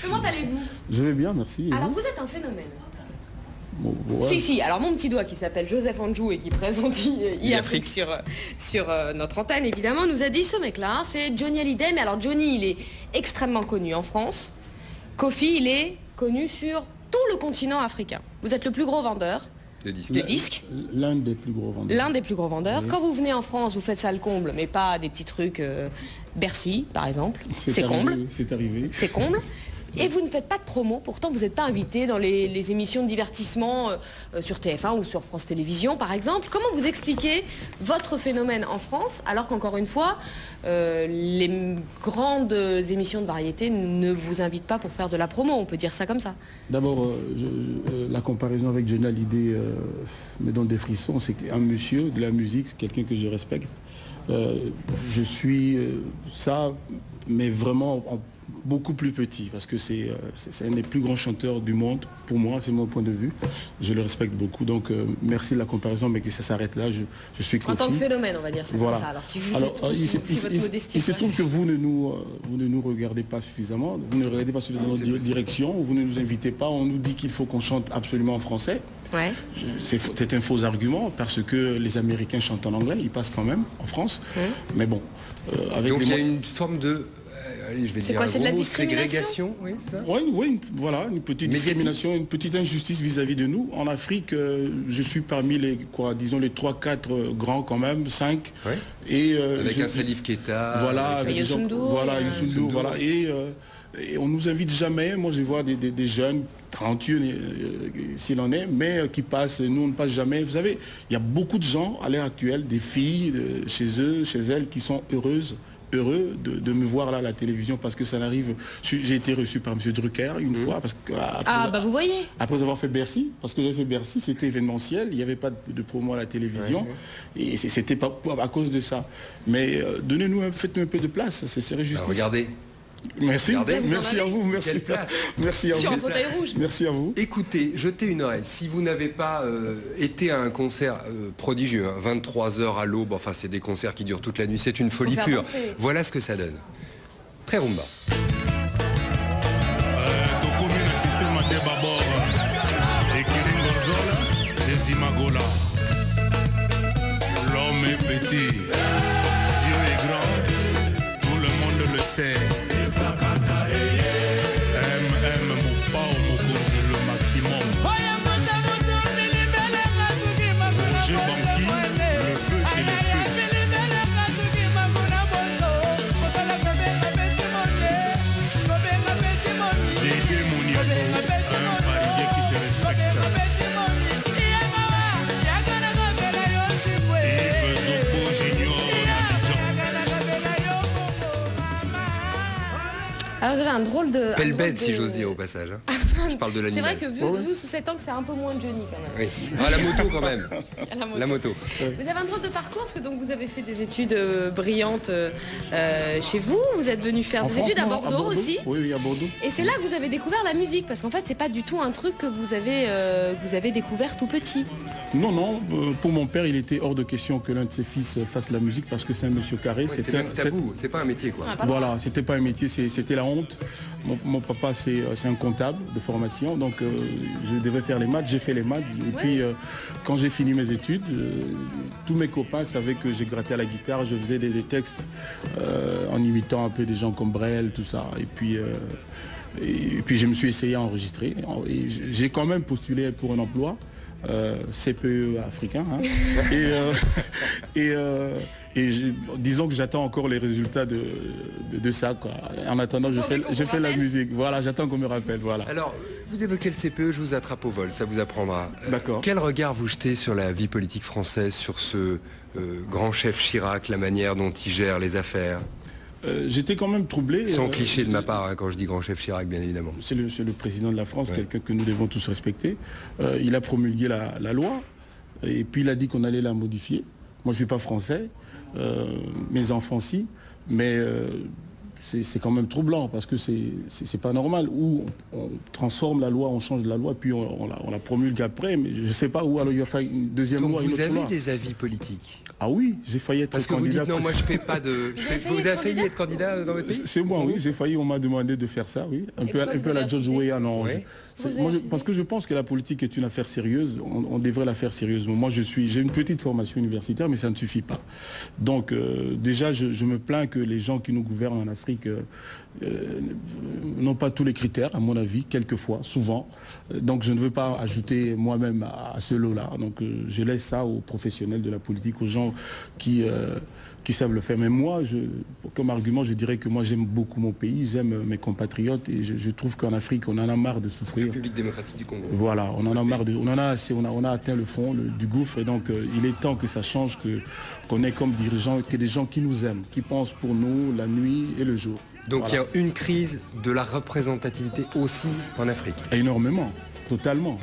Comment allez-vous? Je vais bien, merci. Alors vous êtes un phénomène. Bon, ouais. Si, alors mon petit doigt qui s'appelle Joseph Anjou et qui présente e-Afrique sur notre antenne, évidemment, nous a dit ce mec-là, c'est Johnny Hallyday. Mais alors Johnny, il est extrêmement connu en France. Kofi, il est connu sur tout le continent africain. Vous êtes le plus gros vendeur de disques. L'un des plus gros vendeurs. L'un des plus gros vendeurs. Oui. Quand vous venez en France, vous faites ça le comble, mais pas des petits trucs Bercy, par exemple. C'est comble. C'est arrivé. C'est comble. Et vous ne faites pas de promo, pourtant vous n'êtes pas invité dans les émissions de divertissement sur TF1 ou sur France Télévisions par exemple. Comment vous expliquez votre phénomène en France alors qu'encore une fois, les grandes émissions de variété ne vous invitent pas pour faire de la promo, on peut dire ça comme ça? D'abord, la comparaison avec Johnny Hallyday me donne des frissons. C'est un monsieur de la musique, c'est quelqu'un que je respecte. Je suis ça, mais vraiment beaucoup plus petit, parce que c'est un des plus grands chanteurs du monde, pour moi, c'est mon point de vue. Je le respecte beaucoup, donc merci de la comparaison, mais que ça s'arrête là, je suis Kofi. En tant que phénomène, on va dire ça voilà. comme ça. Alors, si vous êtes trop, il se trouve que vous ne nous regardez pas suffisamment, vous ne regardez pas suffisamment notre direction, vous ne nous invitez pas, on nous dit qu'il faut qu'on chante absolument en français. Ouais. C'est un faux argument, parce que les Américains chantent en anglais, ils passent quand même en France, mais bon. Donc il y a une forme de... Allez, je vais dire quoi, c'est de la ségrégation, oui, ça? Oui, voilà, une petite discrimination, une petite injustice vis-à-vis de nous. En Afrique, je suis parmi les, disons les 3-4 grands quand même, 5. Ouais. Et, avec un Salif Keita. Voilà, avec Youssou N'Dour. Voilà, Youssou N'Dour, voilà. Et on nous invite jamais. Moi, je vois des jeunes talentueux, s'il en est, mais qui passent. Nous, on ne passe jamais. Vous savez, il y a beaucoup de gens à l'heure actuelle, des filles chez eux, chez elles, qui sont heureux de me voir là à la télévision, parce que ça n'arrive. J'ai été reçu par M. Drucker une fois, parce que vous voyez. Après avoir fait Bercy, parce que j'avais fait Bercy, c'était événementiel, il n'y avait pas de promo à la télévision, et c'était pas à cause de ça. Mais faites-nous un peu de place, c'est justice. Alors, regardez. Merci, merci à vous, merci. Merci à vous. Sur un fauteuil rouge. Merci à vous. Écoutez, jetez une oreille. Si vous n'avez pas été à un concert prodigieux, 23 h à l'aube, enfin c'est des concerts qui durent toute la nuit, c'est une folie pure. Voilà ce que ça donne. Très rumba. L'homme est petit, Dieu est grand, tout le monde le sait. Alors vous avez un drôle de... Belle bête, si j'ose dire au passage. Hein. Je parle de l'animal. C'est vrai que vu sous cet angle, c'est un peu moins Johnny quand même. Oui. Ah, la moto quand même. La moto. Vous avez un drôle de parcours, parce que donc vous avez fait des études brillantes chez vous. Vous êtes venu faire des études à Bordeaux aussi. Oui, à Bordeaux. Et c'est là que vous avez découvert la musique, parce qu'en fait, c'est pas du tout un truc que vous avez découvert tout petit. Non, pour mon père, il était hors de question que l'un de ses fils fasse la musique, parce que c'est un monsieur carré. C'était même tabou, c'est pas un métier quoi. Voilà, c'était pas un métier, c'était la honte. Mon papa, c'est un comptable de formation, donc je devais faire les maths, j'ai fait les maths. Et puis, quand j'ai fini mes études, tous mes copains savaient que j'ai gratté à la guitare, je faisais des textes en imitant un peu des gens comme Brel, tout ça. Et puis je me suis essayé à enregistrer. Et j'ai quand même postulé pour un emploi. CPE africain, hein. Disons que j'attends encore les résultats de ça, quoi. En attendant, je fais la musique. Voilà, j'attends qu'on me rappelle. Voilà. Alors, vous évoquez le CPE, je vous attrape au vol, ça vous apprendra. D'accord. Quel regard vous jetez sur la vie politique française, sur ce grand chef Chirac, la manière dont il gère les affaires? J'étais quand même troublé. Sans cliché de ma part, hein, quand je dis grand chef Chirac, bien évidemment. C'est le président de la France, quelqu'un que nous devons tous respecter. Il a promulgué la loi, et puis il a dit qu'on allait la modifier. Moi, je ne suis pas français, mes enfants si, mais c'est quand même troublant parce que c'est pas normal. Ou on transforme la loi, on change la loi, puis on la promulgue après, mais je ne sais pas où alors il va faire une deuxième Donc loi. vous avez loi. des avis politiques? Ah oui, j'ai failli être Parce que vous dites non, moi je fais pas de... Vous avez failli être candidat dans votre pays? C'est moi, oui, j'ai failli, on m'a demandé de faire ça, oui. Un peu à la George Weah, non. Oui. Parce que je pense que la politique est une affaire sérieuse, on devrait la faire sérieusement. Moi j'ai une petite formation universitaire, mais ça ne suffit pas. Donc déjà, je me plains que les gens qui nous gouvernent en Afrique n'ont pas tous les critères, à mon avis, quelquefois, souvent. Donc je ne veux pas ajouter moi-même à ce lot-là. Donc je laisse ça aux professionnels de la politique, aux gens qui savent le faire. Mais moi, comme argument, je dirais que moi j'aime beaucoup mon pays, j'aime mes compatriotes et je trouve qu'en Afrique, on en a marre de souffrir. République démocratique du Congo. Voilà, on en a marre on en a assez, on a atteint le fond du gouffre et donc il est temps que ça change, qu'on ait comme dirigeants, que des gens qui nous aiment, qui pensent pour nous la nuit et le jour. Donc voilà. Il y a une crise de la représentativité aussi en Afrique. Énormément, totalement.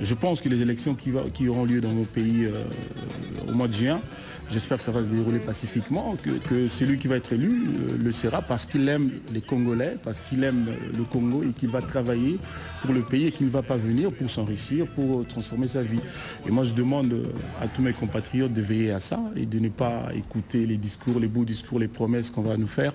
Je pense que les élections qui auront lieu dans mon pays au mois de juin, j'espère que ça va se dérouler pacifiquement, que celui qui va être élu le sera parce qu'il aime les Congolais, parce qu'il aime le Congo et qu'il va travailler pour le pays et qu'il ne va pas venir pour s'enrichir, pour transformer sa vie. Et moi je demande à tous mes compatriotes de veiller à ça et de ne pas écouter les discours, les beaux discours, les promesses qu'on va nous faire,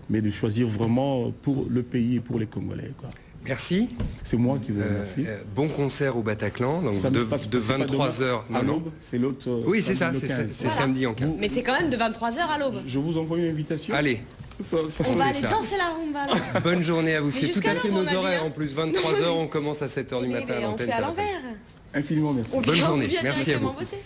mais de choisir vraiment pour le pays et pour les Congolais, quoi. Merci. C'est moi qui vous remercie. Bon concert au Bataclan, donc de 23h. à l'aube, c'est l'autre. Oui, c'est ça, c'est samedi en 15. Mais c'est quand même de 23h à l'aube. Je vous envoie une invitation. Allez. On va aller danser la rumba. Bonne journée à vous. C'est tout à fait nos horaires. Hein. En plus, 23h, on commence à 7h du matin à l'antenne. On fait à l'envers. Infiniment merci. Bonne journée. Merci à vous. Bosser.